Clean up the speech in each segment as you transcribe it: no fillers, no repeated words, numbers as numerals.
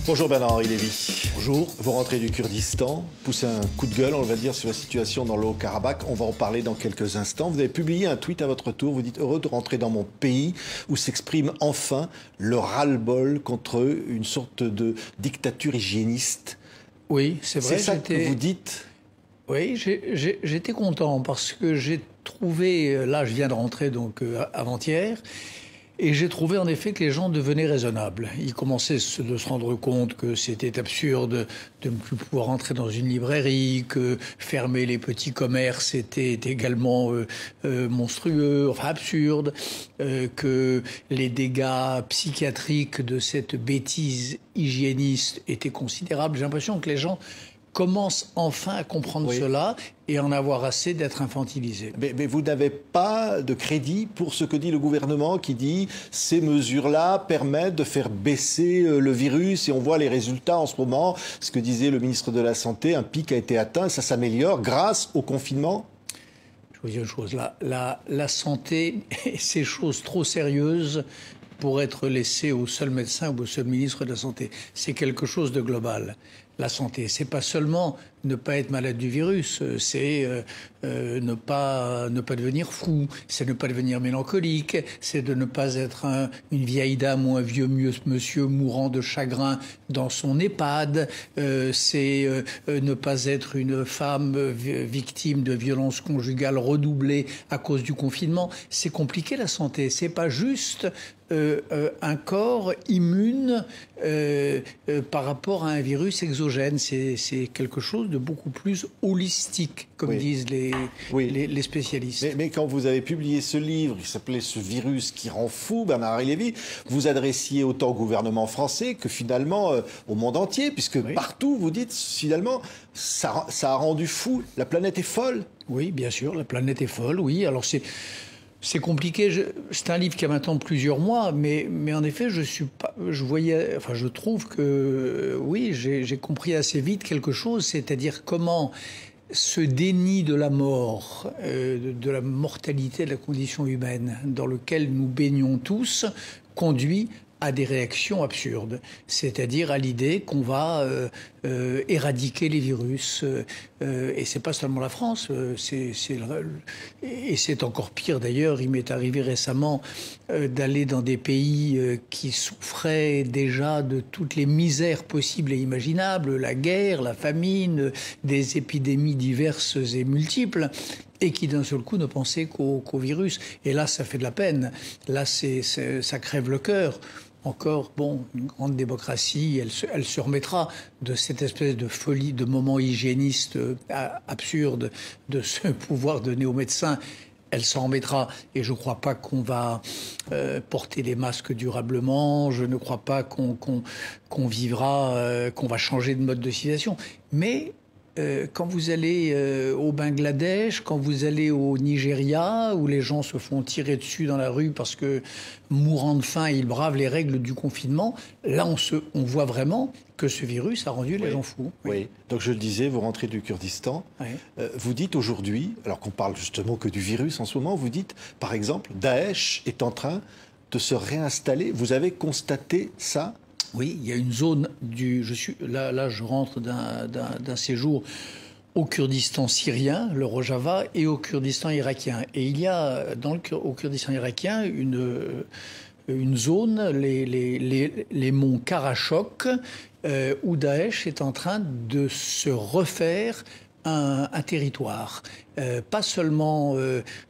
Bonjour Bernard-Henri Lévy. Bonjour. Vous rentrez du Kurdistan, poussez un coup de gueule, on va dire, sur la situation dans le Haut-Karabakh. On va en parler dans quelques instants. Vous avez publié un tweet à votre tour. Vous dites « Heureux de rentrer dans mon pays où s'exprime enfin le ras-le-bol contre une sorte de dictature hygiéniste ». Oui, c'est vrai. C'est ça que vous dites? Oui, j'étais content parce que j'ai trouvé, là je viens de rentrer donc avant-hier, et j'ai trouvé en effet que les gens devenaient raisonnables. Ils commençaient de se rendre compte que c'était absurde de ne plus pouvoir entrer dans une librairie, que fermer les petits commerces était également monstrueux, enfin absurde, que les dégâts psychiatriques de cette bêtise hygiéniste étaient considérables. J'ai l'impression que les gens commence enfin à comprendre cela et en avoir assez d'être infantilisé. Mais vous n'avez pas de crédit pour ce que dit le gouvernement qui dit ces mesures-là permettent de faire baisser le virus et on voit les résultats en ce moment. Ce que disait le ministre de la Santé, un pic a été atteint, ça s'améliore grâce au confinement. Je vous dis une chose, la santé, c'est choses trop sérieuses pour être laissées au seul médecin ou au seul ministre de la Santé. C'est quelque chose de global. La santé, c'est pas seulement ne pas être malade du virus, c'est ne pas devenir fou, c'est ne pas devenir mélancolique, c'est de ne pas être une vieille dame ou un vieux monsieur mourant de chagrin dans son EHPAD, c'est ne pas être une femme victime de violences conjugales redoublées à cause du confinement. C'est compliqué la santé, c'est pas juste un corps immune par rapport à un virus exogène. C'est quelque chose de beaucoup plus holistique, comme disent les spécialistes. Mais quand vous avez publié ce livre, qui s'appelait « Ce virus qui rend fou », Bernard-Henri Lévy, vous adressiez autant au gouvernement français que finalement au monde entier, puisque partout vous dites finalement ça a rendu fou, la planète est folle. Oui, bien sûr, la planète est folle, oui. Alors c'est compliqué. C'est un livre qui a maintenant plusieurs mois, mais en effet, je trouve que oui, j'ai compris assez vite quelque chose, c'est-à-dire comment ce déni de la mort, de la mortalité de la condition humaine, dans lequel nous baignons tous, conduit à des réactions absurdes, c'est-à-dire à l'idée qu'on va éradiquer les virus. Et c'est pas seulement la France, et c'est encore pire d'ailleurs. Il m'est arrivé récemment d'aller dans des pays qui souffraient déjà de toutes les misères possibles et imaginables, la guerre, la famine, des épidémies diverses et multiples, et qui d'un seul coup ne pensaient qu'au virus. Et là, ça fait de la peine. Là, ça crève le cœur. Encore, bon, une grande démocratie, elle se remettra de cette espèce de folie, de moment hygiéniste absurde, de ce pouvoir donné aux médecins. Elle s'en remettra. Et je ne crois pas qu'on va porter des masques durablement. Je ne crois pas qu'on va changer de mode de civilisation. Mais quand vous allez au Bangladesh, quand vous allez au Nigeria, où les gens se font tirer dessus dans la rue parce que, mourant de faim, ils bravent les règles du confinement, là, on voit vraiment que ce virus a rendu les gens fous. Oui. Donc je le disais, vous rentrez du Kurdistan. Vous dites aujourd'hui, alors qu'on parle justement que du virus en ce moment, vous dites, par exemple, Daesh est en train de se réinstaller. Vous avez constaté ça ? Oui, il y a une zone je rentre d'un séjour au Kurdistan syrien, le Rojava, et au Kurdistan irakien. Et il y a au Kurdistan irakien une zone, les monts Karachok, où Daesh est en train de se refaire un territoire. Pas seulement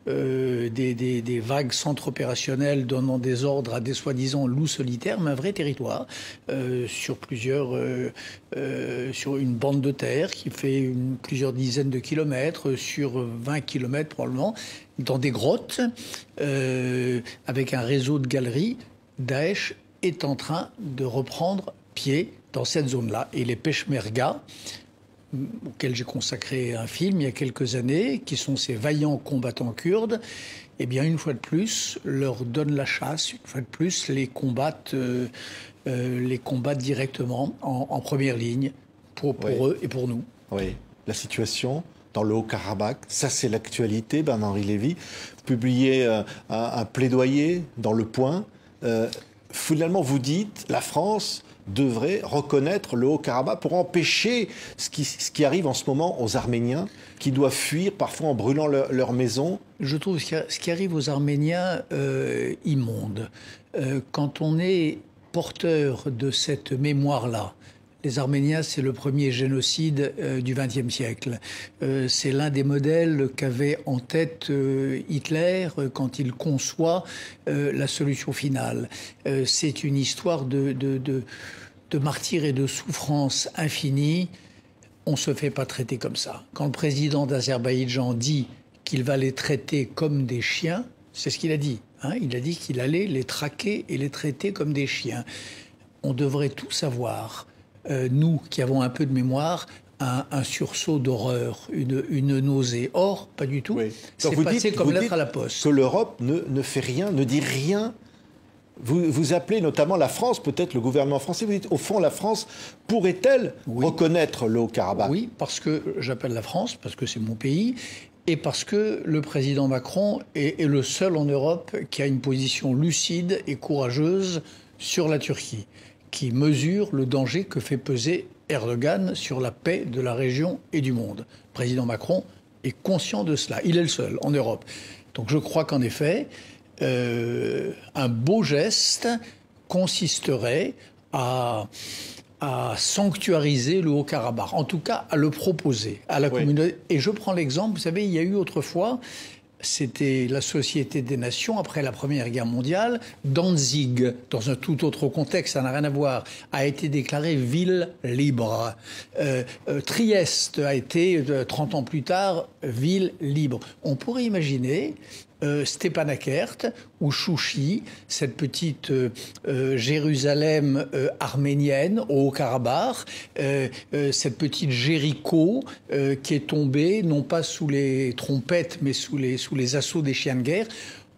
des vagues centres opérationnels donnant des ordres à des soi-disant loups solitaires, mais un vrai territoire sur une bande de terre qui fait plusieurs dizaines de kilomètres, sur 20 kilomètres probablement, dans des grottes, avec un réseau de galeries. Daesh est en train de reprendre pied dans cette zone-là. Et les Peshmerga, auquel j'ai consacré un film il y a quelques années, qui sont ces vaillants combattants kurdes, eh bien, une fois de plus, leur donnent la chasse, une fois de plus, les combattent directement en première ligne, pour eux et pour nous. Oui, la situation dans le Haut-Karabakh, ça c'est l'actualité, Bernard-Henri Lévy. Vous publiez un plaidoyer dans Le Point. Finalement, vous dites, la France devrait reconnaître le Haut-Karabakh pour empêcher ce qui arrive en ce moment aux Arméniens, qui doivent fuir parfois en brûlant leur maison? Je trouve ce qui arrive aux Arméniens immonde. Quand on est porteur de cette mémoire-là, les Arméniens, c'est le premier génocide du XXe siècle. C'est l'un des modèles qu'avait en tête Hitler quand il conçoit la solution finale. C'est une histoire de martyrs et de souffrance infinie. On ne se fait pas traiter comme ça. Quand le président d'Azerbaïdjan dit qu'il va les traiter comme des chiens, c'est ce qu'il a dit. Hein, il a dit qu'il allait les traquer et les traiter comme des chiens. On devrait tout savoir. Nous qui avons un peu de mémoire, un sursaut d'horreur, une nausée. Or, pas du tout. Oui. C'est passé comme lettre à la poste. Que l'Europe ne fait rien, ne dit rien. Vous appelez notamment la France, peut-être le gouvernement français, vous dites, au fond, la France pourrait-elle reconnaître le Haut-Karabakh? Oui, parce que j'appelle la France, parce que c'est mon pays, et parce que le président Macron est le seul en Europe qui a une position lucide et courageuse sur la Turquie, qui mesure le danger que fait peser Erdogan sur la paix de la région et du monde. Le président Macron est conscient de cela. Il est le seul en Europe. Donc je crois qu'en effet, un beau geste consisterait à sanctuariser le Haut-Karabakh, en tout cas à le proposer à la communauté. Et je prends l'exemple, vous savez, il y a eu autrefois, c'était la Société des Nations, après la Première Guerre mondiale, Danzig, dans un tout autre contexte, ça n'a rien à voir, a été déclarée ville libre. Trieste a été, 30 ans plus tard, ville libre. On pourrait imaginer Stepanakert ou Chouchi, cette petite Jérusalem arménienne au Haut-Karabakh, cette petite Jéricho qui est tombée non pas sous les trompettes mais sous les assauts des chiens de guerre.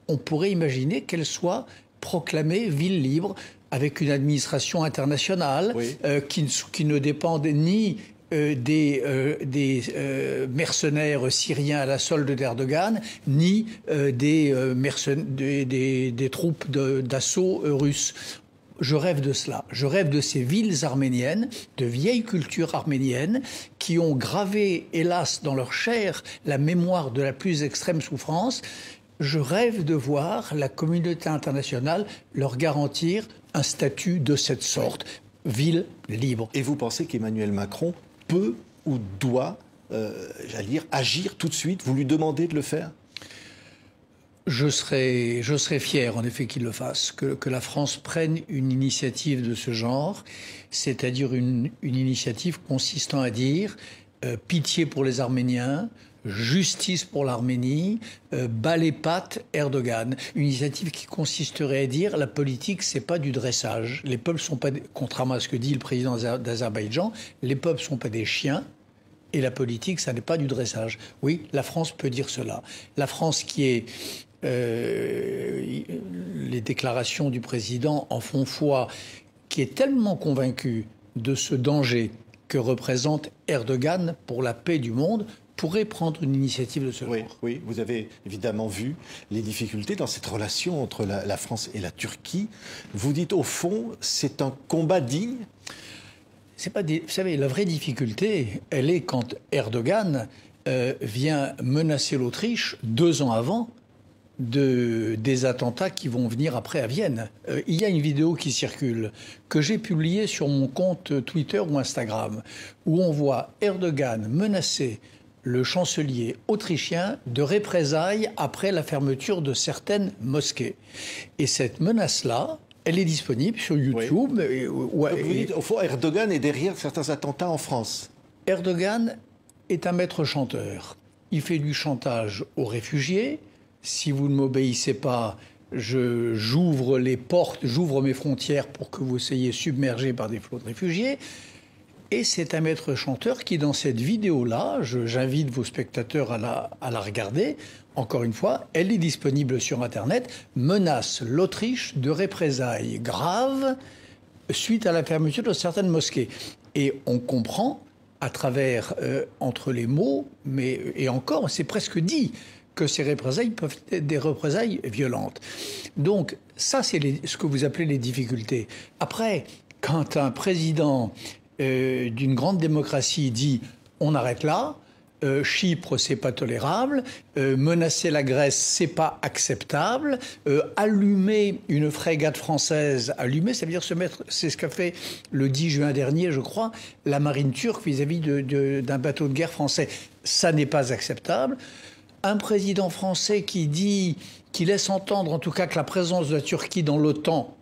On pourrait imaginer qu'elle soit proclamée ville libre avec une administration internationale qui ne dépende ni des mercenaires syriens à la solde d'Erdogan, ni des troupes d'assaut russes. Je rêve de cela. Je rêve de ces villes arméniennes, de vieilles cultures arméniennes, qui ont gravé, hélas, dans leur chair la mémoire de la plus extrême souffrance. Je rêve de voir la communauté internationale leur garantir un statut de cette sorte, ville libre. Et vous pensez qu'Emmanuel Macron peut ou doit, j'allais dire, agir tout de suite? Vous lui demandez de le faire? Je serais fier, en effet, qu'il le fasse, que la France prenne une initiative de ce genre, c'est-à-dire une initiative consistant à dire pitié pour les Arméniens, justice pour l'Arménie, bas les pattes Erdogan. Une initiative qui consisterait à dire la politique, c'est pas du dressage. Les peuples sont pas, contrairement à ce que dit le président d'Azerbaïdjan, les peuples sont pas des chiens. Et la politique, ça n'est pas du dressage. Oui, la France peut dire cela. La France qui est... les déclarations du président en font foi, qui est tellement convaincue de ce danger que représente Erdogan pour la paix du monde, pourrait prendre une initiative de ce genre. Oui, vous avez évidemment vu les difficultés dans cette relation entre la France et la Turquie. Vous dites, au fond, c'est un combat digne? C'est pas vous savez, la vraie difficulté, elle est quand Erdogan vient menacer l'Autriche 2 ans avant des attentats qui vont venir après à Vienne. Il y a une vidéo qui circule, que j'ai publiée sur mon compte Twitter ou Instagram, où on voit Erdogan menacer le chancelier autrichien de représailles après la fermeture de certaines mosquées. Et cette menace-là, elle est disponible sur YouTube. Vous dites, au fond, Erdogan est derrière certains attentats en France. Erdogan est un maître chanteur. Il fait du chantage aux réfugiés. Si vous ne m'obéissez pas, j'ouvre les portes, j'ouvre mes frontières pour que vous soyez submergés par des flots de réfugiés. Et c'est un maître chanteur qui, dans cette vidéo-là, j'invite vos spectateurs à la regarder, encore une fois, elle est disponible sur Internet, menace l'Autriche de représailles graves suite à la fermeture de certaines mosquées. Et on comprend, à travers, entre les mots, et encore, c'est presque dit, que ces représailles peuvent être des représailles violentes. Donc, ça, c'est ce que vous appelez les difficultés. Après, quand un président d'une grande démocratie dit on arrête là, Chypre, c'est pas tolérable, menacer la Grèce, c'est pas acceptable, allumer une frégate française, allumer, ça veut dire se mettre, c'est ce qu'a fait le 10 juin dernier, je crois, la marine turque vis-à-vis d'un bateau de guerre français. Ça n'est pas acceptable. Un président français qui laisse entendre en tout cas que la présence de la Turquie dans l'OTAN,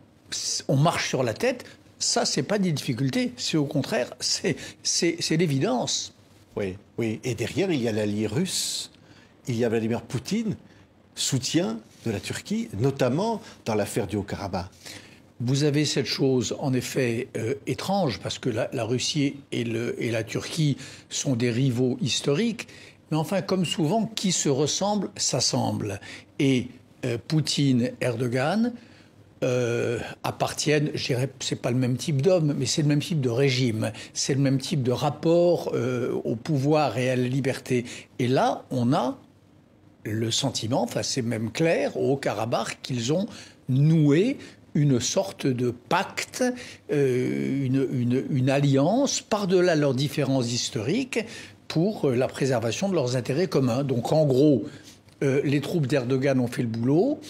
on marche sur la tête, ça, c'est pas des difficultés, c'est au contraire, c'est l'évidence. Oui, oui. Et derrière, il y a l'allié russe, il y a Vladimir Poutine, soutien de la Turquie, notamment dans l'affaire du Haut-Karabakh. Vous avez cette chose, en effet, étrange, parce que la Russie et la Turquie sont des rivaux historiques, mais enfin, comme souvent, qui se ressemble, s'assemble. Et Poutine, Erdogan appartiennent, je dirais, c'est pas le même type d'homme, mais c'est le même type de régime, c'est le même type de rapport au pouvoir et à la liberté. Et là, on a le sentiment, enfin c'est même clair, au Haut-Karabakh, qu'ils ont noué une sorte de pacte, une alliance par-delà leurs différences historiques pour la préservation de leurs intérêts communs. Donc en gros, les troupes d'Erdogan ont fait le boulot,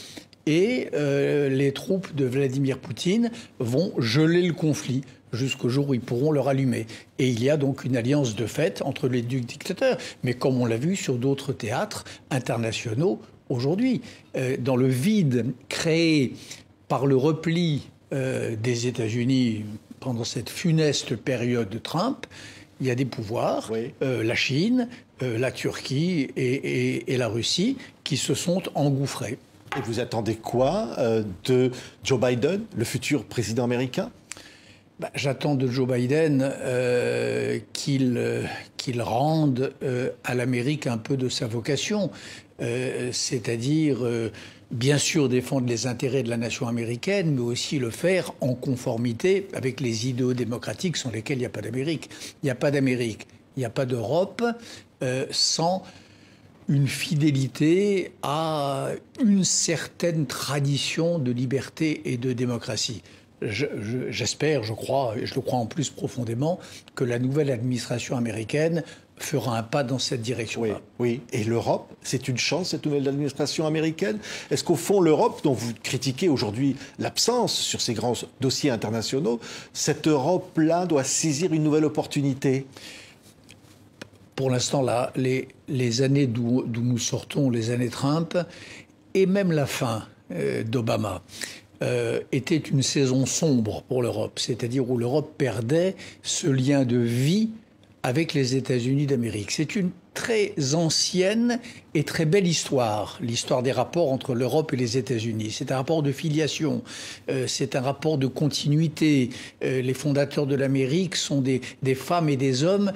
et les troupes de Vladimir Poutine vont geler le conflit jusqu'au jour où ils pourront le rallumer. Et il y a donc une alliance de fait entre les deux dictateurs. Mais comme on l'a vu sur d'autres théâtres internationaux aujourd'hui, dans le vide créé par le repli des États-Unis pendant cette funeste période de Trump, il y a des pouvoirs, oui. La Chine, la Turquie et la Russie, qui se sont engouffrés. Et vous attendez quoi de Joe Biden, le futur président américain ? J'attends de Joe Biden qu'il rende à l'Amérique un peu de sa vocation, c'est-à-dire bien sûr défendre les intérêts de la nation américaine, mais aussi le faire en conformité avec les idéaux démocratiques sans lesquels il n'y a pas d'Amérique. Il n'y a pas d'Amérique, il n'y a pas d'Europe sans une fidélité à une certaine tradition de liberté et de démocratie. J'espère, je crois, et je le crois en plus profondément, que la nouvelle administration américaine fera un pas dans cette direction-là. Oui, oui. Et l'Europe, c'est une chance, cette nouvelle administration américaine ? Est-ce qu'au fond, l'Europe, dont vous critiquez aujourd'hui l'absence sur ces grands dossiers internationaux, cette Europe-là doit saisir une nouvelle opportunité ? Pour l'instant, là, les années d'où nous sortons, les années Trump, et même la fin d'Obama, était une saison sombre pour l'Europe, c'est-à-dire où l'Europe perdait ce lien de vie avec les États-Unis d'Amérique. C'est une très ancienne et très belle histoire, l'histoire des rapports entre l'Europe et les États-Unis. C'est un rapport de filiation, c'est un rapport de continuité. Les fondateurs de l'Amérique sont des femmes et des hommes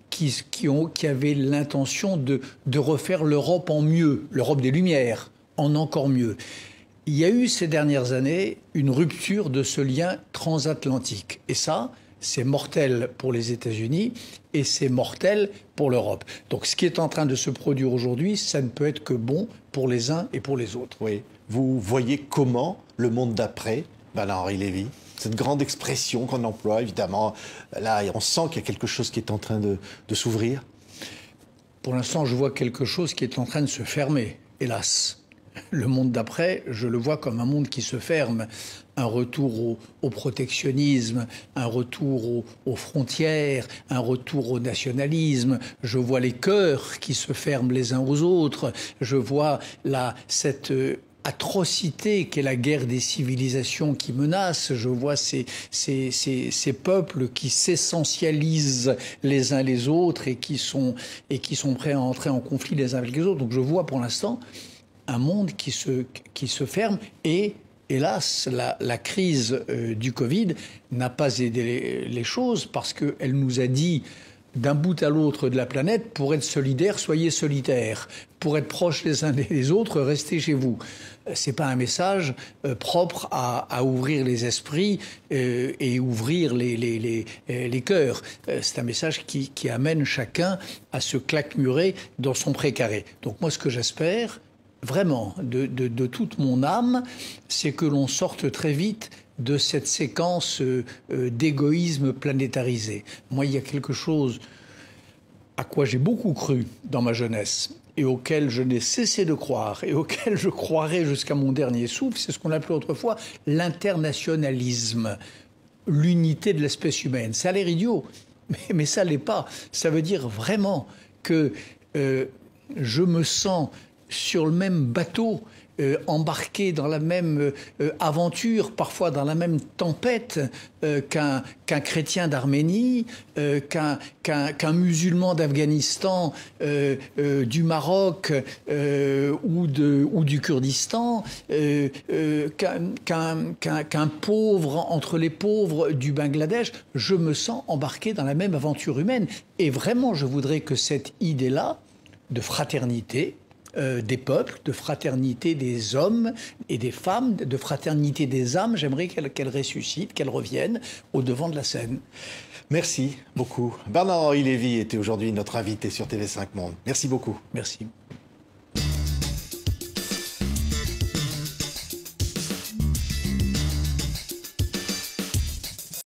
qui avaient l'intention de refaire l'Europe en mieux, l'Europe des Lumières, en encore mieux. Il y a eu ces dernières années une rupture de ce lien transatlantique. Et ça, c'est mortel pour les États-Unis et c'est mortel pour l'Europe. Donc ce qui est en train de se produire aujourd'hui, ça ne peut être que bon pour les uns et pour les autres. Oui. Vous voyez comment le monde d'après, Henri Lévy, cette grande expression qu'on emploie, évidemment, là, on sent qu'il y a quelque chose qui est en train de s'ouvrir. Pour l'instant, je vois quelque chose qui est en train de se fermer, hélas. Le monde d'après, je le vois comme un monde qui se ferme. Un retour au protectionnisme, un retour aux frontières, un retour au nationalisme. Je vois les cœurs qui se ferment les uns aux autres. Je vois cette atrocité qu'est la guerre des civilisations qui menace. Je vois ces peuples qui s'essentialisent les uns les autres et qui sont prêts à entrer en conflit les uns avec les autres. Donc je vois pour l'instant un monde qui se ferme et, hélas, la crise du Covid n'a pas aidé les choses parce qu'elle nous a dit d'un bout à l'autre de la planète, pour être solidaires, soyez solitaires. Pour être proches les uns des autres, restez chez vous. C'est pas un message propre à ouvrir les esprits et ouvrir les cœurs. C'est un message qui amène chacun à se claquemurer dans son précaré. Donc moi, ce que j'espère, vraiment, de toute mon âme, c'est que l'on sorte très vite de cette séquence d'égoïsme planétarisé. Moi, il y a quelque chose à quoi j'ai beaucoup cru dans ma jeunesse et auquel je n'ai cessé de croire et auquel je croirai jusqu'à mon dernier souffle, c'est ce qu'on appelait autrefois l'internationalisme, l'unité de l'espèce humaine. Ça a l'air idiot, mais ça l'est pas. Ça veut dire vraiment que je me sens sur le même bateau, embarqué dans la même aventure, parfois dans la même tempête qu'un chrétien d'Arménie, qu'un musulman d'Afghanistan, du Maroc ou du Kurdistan, qu'un pauvre entre les pauvres du Bangladesh. Je me sens embarqué dans la même aventure humaine. Et vraiment, je voudrais que cette idée-là de fraternité des peuples, de fraternité des hommes et des femmes, de fraternité des âmes, j'aimerais qu'elle ressuscite, qu'elle revienne au devant de la scène. Merci beaucoup. Bernard-Henri Lévy était aujourd'hui notre invité sur TV5 Monde. Merci beaucoup. Merci.